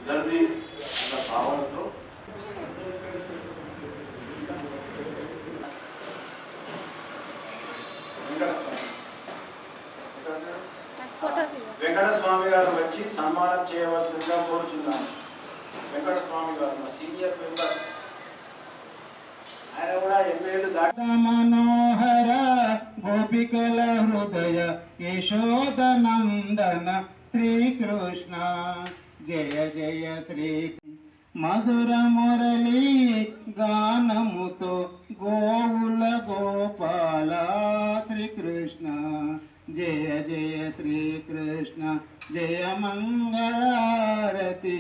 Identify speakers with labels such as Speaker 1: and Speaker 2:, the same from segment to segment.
Speaker 1: దర్ది అన్న భావనతో వెంకటస్వామి గారు వచ్చి సన్మానం చేయవలసిందిగా కోరుచున్నాను. వెంకటస్వామి గారు మా సీనియర్ మెంబర్, ఆయన కూడా ఎమ్మెల్యేలు
Speaker 2: మనోహర గోపికల హృదయ యశోదనందన శ్రీకృష్ణ జయ జయ శ్రీ మధుర మురళి గానముతో గోవుల గోపాల శ్రీకృష్ణ జయ జయ శ్రీకృష్ణ జయ మంగళారతి.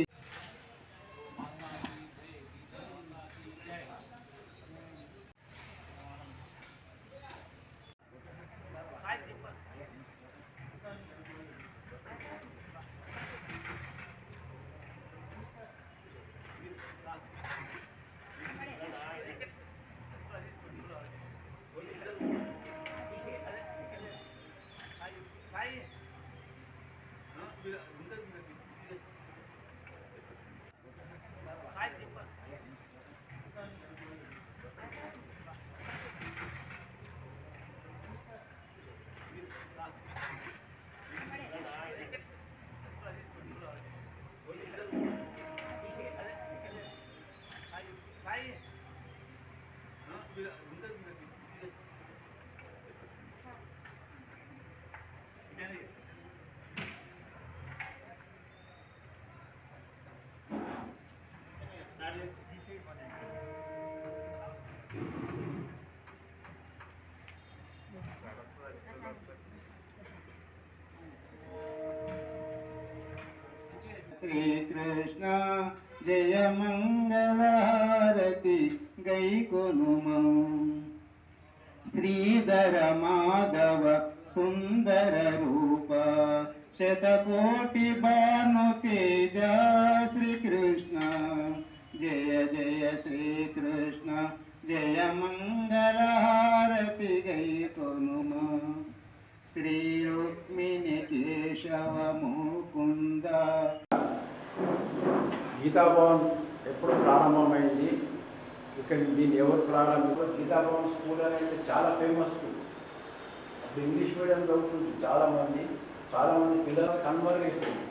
Speaker 2: శ్రీకృష్ణ జయ మంగళహారతి గైకొనుమౌ. శ్రీధర మాధవ సుందర రూప శతకోటి భాను తేజ శ్రీకృష్ణ జయ జయ శ్రీకృష్ణ జయ మంగళహారతి గైకొనుమౌ. శ్రీ రుక్మిణి కేశవ ముకుంద.
Speaker 3: గీతాభవన్ ఎప్పుడు ప్రారంభమైంది, ఇక్కడ దీన్ని ఎవరు ప్రారంభించారు? గీతాభవన్ స్కూల్ అనేది చాలా ఫేమస్ స్కూల్. అప్పుడు ఇంగ్లీష్ మీడియం చదువుతుంది చాలామంది పిల్లలు కనుమరుగైపోయింది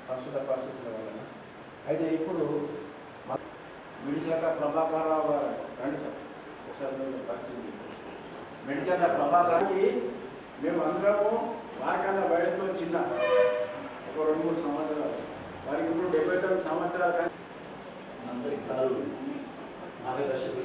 Speaker 3: ప్రస్తుత పరిస్థితుల వలన. అయితే ఇప్పుడు మిడిచాక ప్రభాకర్ రావు గారు రండి సార్ ఒకసారి మేము పరిచయం. మిడిచాక ప్రభాకర్కి మేము అందరము వారికన్నా వయసులో చిన్న ఒక 2-3 సంవత్సరాలు, వారికి ఇప్పుడు 79 సంవత్సరాలు. కానీ అందరికి సలహాలు మార్గదర్శకులు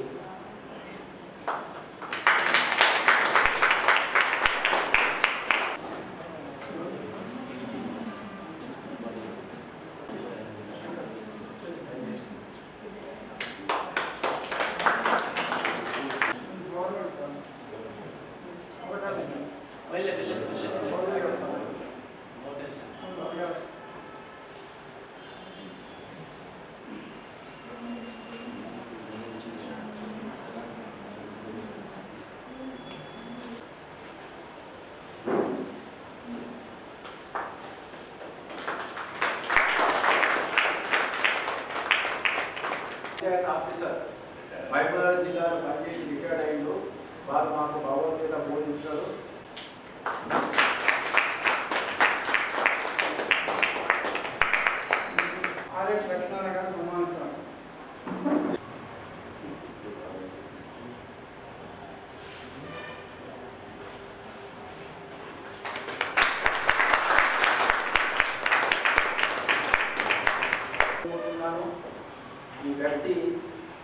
Speaker 3: ఆఫీసర్ మహబూబాబాద్ జిల్లాలో పనిచేసి రిటైర్డ్ అయ్యిండు. వారు మాకు భగవద్గీత బోధిస్తారు.
Speaker 2: ఆర్ఎస్ లక్ష్మణ గారు సమావేశం.
Speaker 3: ఈ వ్యక్తి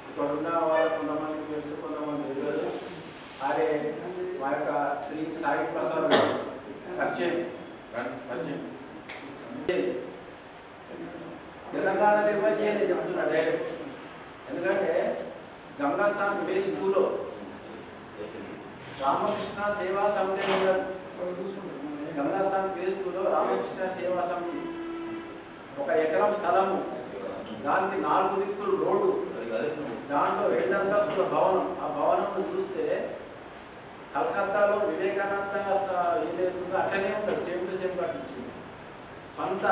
Speaker 3: ఇక్కడ ఉన్న వాళ్ళు కొంతమందికి తెలుసు, కొంతమంది తెలియదు. అరే మా యొక్క శ్రీ సాయి ప్రసాద్ పరిచయం తెలంగాణలో ఎవరు చేయలేదు చెప్తున్నా డైరెక్ట్. ఎందుకంటే గంగాస్థాన్ ఫేజ్ 2లో రామకృష్ణ సేవా సమితి, గంగాస్థాన్ ఫేజ్ 2లో రామకృష్ణ సేవా సమితి 1 ఎకరం స్థలము, దానికి 4 దిక్కులు రోడ్డు, దాంట్లో 2 అంతస్తుల భవనం. ఆ భవనం చూస్తే కలకత్తాలో వివేకానంద ఏదైతుందో అట్లనే ఉంటుంది, సేమ్ టు సేమ్ కట్టించింది. సొంత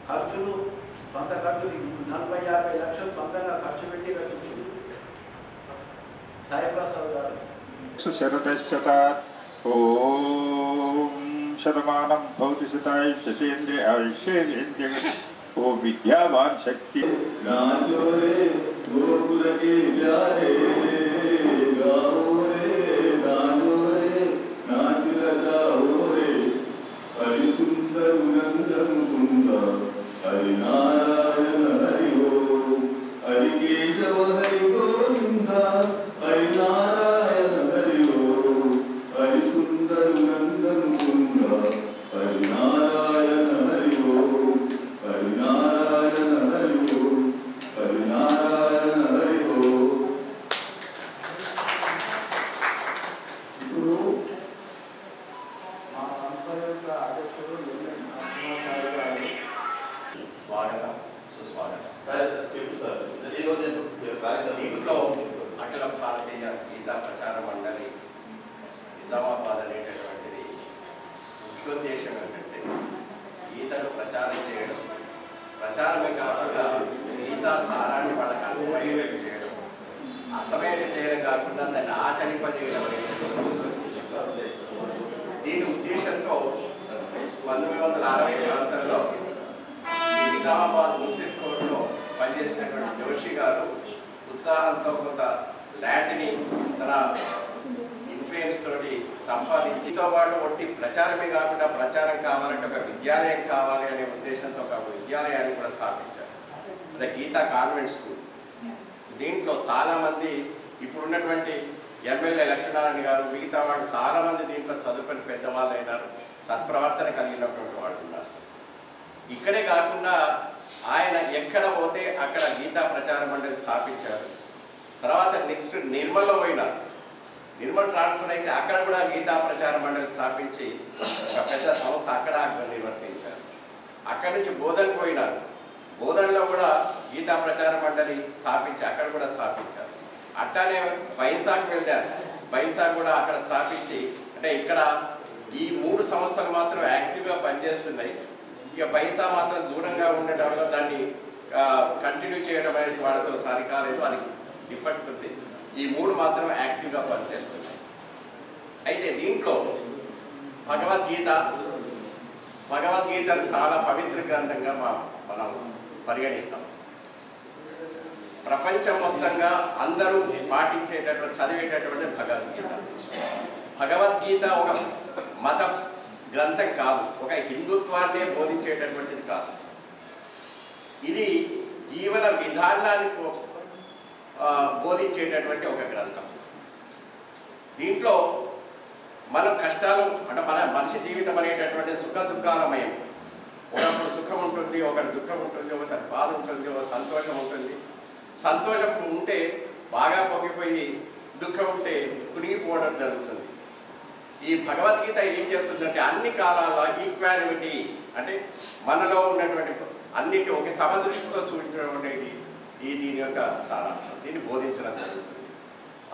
Speaker 3: ఖర్చులు సొంత ఖర్చు 40-50 లక్షలు సొంతంగా ఖర్చు పెట్టి కట్టించింది సాయిప్రసాద్ గారు.
Speaker 4: ఓం శతమానం భవతి శతాయ శతేంద్రియ ఆయుష్యేంద్రియ ఓ విద్యావాన్ శక్తి
Speaker 5: नाचोरे गोकुल के प्यारे गाओ रे नाचो रे नाच लगाओ रे हरि सुंदर नंदन कुंद हरि नारायण हरि ओम हरि केशव हरि गोविंद हरि नारायण हरि ओम हरि सुंदर नंदन कुंद हरि नारायण हरि ओम हरि नारायण हरि ओम हरि नारायण हरि ओम.
Speaker 3: ఇప్పుడు మా సంస్థ యొక్క అధ్యక్షుడు ఎంఎస్ నరసింహాచార్య గారు స్వాగతం సుస్వాగతం. దీంట్లో అఖిల భారతీయ గీతా ప్రచార మండలి నిజామాబాద్ అనేటటువంటిది ముఖ్యోద్దేశం ఏంటంటే గీతను ప్రచారం చేయడం, ప్రచారమే కాకుండా గీతా సారాన్ని వాళ్ళకి అర్థమయ్యేటట్టు చేయడం, అర్థమయ్యేటట్టు చేయడం కాకుండా దాన్ని ఆచరింపజేయడం అనేది దీని ఉద్దేశంతో 1960 ప్రాంతంలో ఈ నిజామాబాద్ మున్సిపల్ కోర్టులో పనిచేసినటువంటి జోషి గారు ఉత్సాహంతో కొంత ల్యాండ్ని తన ఇన్ఫ్లుయెన్స్ తోటి సంపాదించితో పాటు ఒట్టి ప్రచారమే కాకుండా ప్రచారం కావాలంటే ఒక విద్యాలయం కావాలి అనే ఉద్దేశంతో ఒక విద్యాలయాన్ని కూడా స్థాపించారు, ద గీతా కాన్వెంట్ స్కూల్. దీంట్లో చాలామంది ఇప్పుడున్నటువంటి ఎమ్మెల్యే లక్ష్మీనారాయణ గారు మిగతా వాళ్ళు చాలామంది దీంట్లో చదువుకొని పెద్దవాళ్ళు అయినారు, సత్ప్రవర్తన కలిగినటువంటి వాళ్ళు ఉన్నారు. ఇక్కడే కాకుండా ఆయన ఎక్కడ పోతే అక్కడ గీతా ప్రచార మండలి స్థాపించారు. తర్వాత నెక్స్ట్ నిర్మల్లో పోయినారు, నిర్మల్ ట్రాన్స్ఫర్ అయితే అక్కడ కూడా గీతా ప్రచార మండలి స్థాపించి ఒక పెద్ద సంస్థ అక్కడ నిర్వర్తించారు. అక్కడి నుంచి బోధనకు పోయినారు, బోధనలో కూడా గీతా ప్రచార మండలి స్థాపించి అక్కడ కూడా స్థాపించారు. అట్లానే బైన్సాకు వెళ్ళారు, బైన్సా కూడా అక్కడ స్థాపించి, అంటే ఇక్కడ ఈ 3 సంస్థలు మాత్రం యాక్టివ్గా పనిచేస్తున్నాయి. ఇక బైన్సా మాత్రం దూరంగా ఉండటం వల్ల దాన్ని కంటిన్యూ చేయడం అనేది వాళ్ళతో సరికాలేదు, అది డిఫెక్ట్ ఉంది. ఈ 3 మాత్రం యాక్టివ్గా పనిచేస్తున్నాయి. అయితే దీంట్లో భగవద్గీతను చాలా పవిత్ర గ్రంథంగా మనం పరిగణిస్తాం. ప్రపంచం మొత్తంగా అందరూ పాటించేటటువంటి చదివేటటువంటి భగవద్గీత ఒక మత గ్రంథం కాదు, ఒక హిందుత్వాన్నే బోధించేటటువంటిది కాదు. ఇది జీవన విధానాన్ని బోధించేటటువంటి ఒక గ్రంథం. దీంట్లో మనం కష్టాలు అంటే మన మనిషి జీవితం అనేటటువంటి సుఖ దుఃఖాలమయం. ఒకప్పుడు సుఖం ఉంటుంది, ఒకటి దుఃఖం ఉంటుంది, ఒకసారి బాధ ఉంటుంది, ఒక సంతోషం ఉంటుంది. సంతోషం ఉంటే బాగా పొంగిపోయి, దుఃఖం ఉంటే కునిగిపోవడం జరుగుతుంది. ఈ భగవద్గీత ఏం చెప్తుందంటే అన్ని కాలాల్లో ఈక్వాలిటీ, అంటే మనలో ఉన్నటువంటి అన్నిటి ఒక సమదృష్టితో చూపించడం అనేది దీని యొక్క సారాంశం. దీన్ని బోధించడం జరుగుతుంది.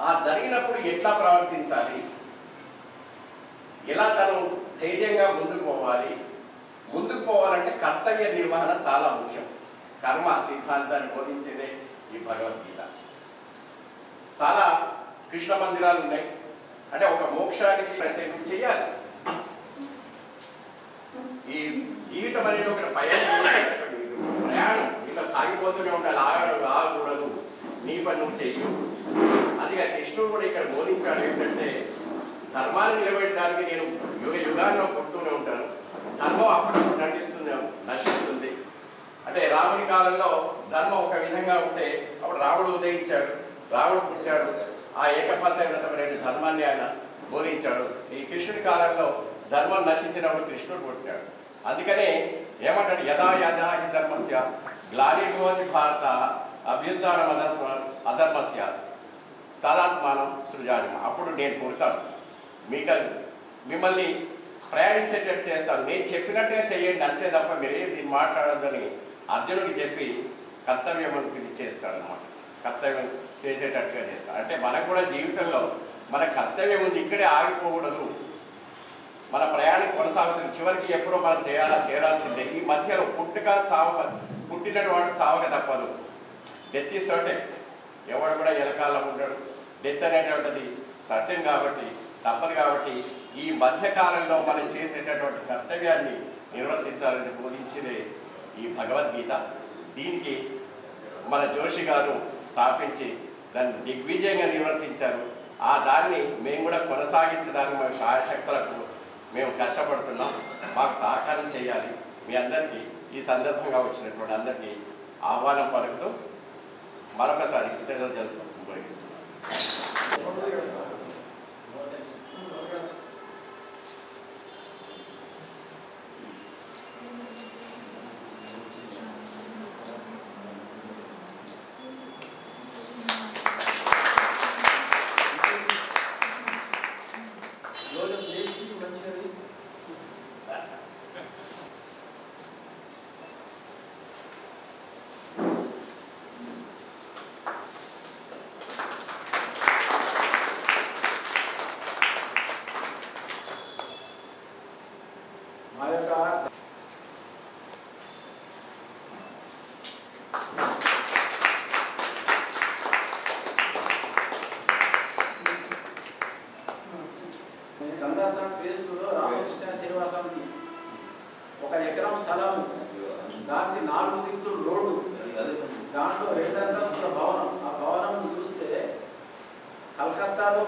Speaker 3: ఆ జరిగినప్పుడు ఎట్లా ప్రవర్తించాలి, ఎలా తను ధైర్యంగా ముందుకు పోవాలి. ముందుకు పోవాలంటే కర్తవ్య నిర్వహణ చాలా ముఖ్యం. కర్మ సిద్ధాంతాన్ని బోధించేదే ఈ భగవద్గీత. చాలా కృష్ణ మందిరాలు ఉన్నాయి. అంటే ఒక మోక్షానికి అంటే నువ్వు చెయ్యాలి. ఈ జీవితం అనేది ఒక ప్రయాణం, ఇట్లా సాగిపోతూనే ఉండాలి, ఆగకూడదు, నీ పని నువ్వు చెయ్యు. అదిగా కృష్ణుడు కూడా ఇక్కడ బోధించాడు ఏంటంటే ధర్మాన్ని నిలబెట్టడానికి నేను యుగాల్లో పుడుతూనే ఉంటాను, ధర్మం అప్పుడప్పుడు నశిస్తుంది. అంటే రాముని కాలంలో ధర్మం ఒక విధంగా ఉంటే అప్పుడు రాముడు ఉదయించాడు, రాముడు పుట్టాడు, ఆ ఏకపంథ వ్రతం అనే ధర్మాన్ని ఆయన బోధించాడు. ఈ కృష్ణుడి కాలంలో ధర్మం నశించినప్పుడు కృష్ణుడు పుట్టినాడు. అందుకనే ఏమంటాడు, యథా యథా హి ధర్మస్య గ్లానిర్భవతి భారత అభ్యుత్థానం అధర్మస్య తదాత్మానం సృజామి. అప్పుడు నేను పుడతాను, మిమ్మల్ని ప్రయాణించేటట్టు చేస్తాను, నేను చెప్పినట్టుగా చేయండి అంతే తప్ప మీరే దీన్ని మాట్లాడొద్దని అర్జునుడికి చెప్పి కర్తవ్యం చేస్తాడనమాట. కర్తవ్యం చేసేటట్టుగా చేస్తాడు. అంటే మనకు కూడా జీవితంలో మన కర్తవ్యం ఉంది, ఇక్కడే ఆగిపోకూడదు. మన ప్రయాణం కొనసాగుతుంది, చివరికి ఎప్పుడో మనం చేరాల్సిందే. ఈ మధ్యలో పుట్టుక చావు
Speaker 6: పుట్టినట్టు వాడు చావక తప్పదు. Death is certain. ఎవడు కూడా ఎలకాలం ఉంటాడు. డెత్ అనేటువంటిది సర్టెన్ కాబట్టి తప్పదు. కాబట్టి ఈ మధ్యకాలంలో మనం చేసేటటువంటి కర్తవ్యాన్ని నిర్వర్తించాలని బోధించేదే ఈ భగవద్గీత. దీనికి మన జోషి గారు స్థాపించి దాన్ని దిగ్విజయంగా నిర్వర్తించారు. ఆ దాన్ని మేము కూడా కొనసాగించడానికి మన శాయశక్తులకు మేము కష్టపడుతున్నాం. మాకు సహకారం చేయాలి. మీ అందరికీ ఈ సందర్భంగా వచ్చినటువంటి అందరికీ ఆహ్వానం పలుకుతూ మరొకసారి కృతజ్ఞతలు ఉపయోగిస్తున్నాం.
Speaker 3: మా యొక్క గంగాస్థాన్ ఫేజ్ 2లో రామకృష్ణ సేవా సమితి 1 ఎకరం స్థలం, దానికి 4 దిక్కులు రోడ్డు, దాంట్లో 2 అంతస్తుల భవనం. ఆ భవనం చూస్తే కలకత్తాలో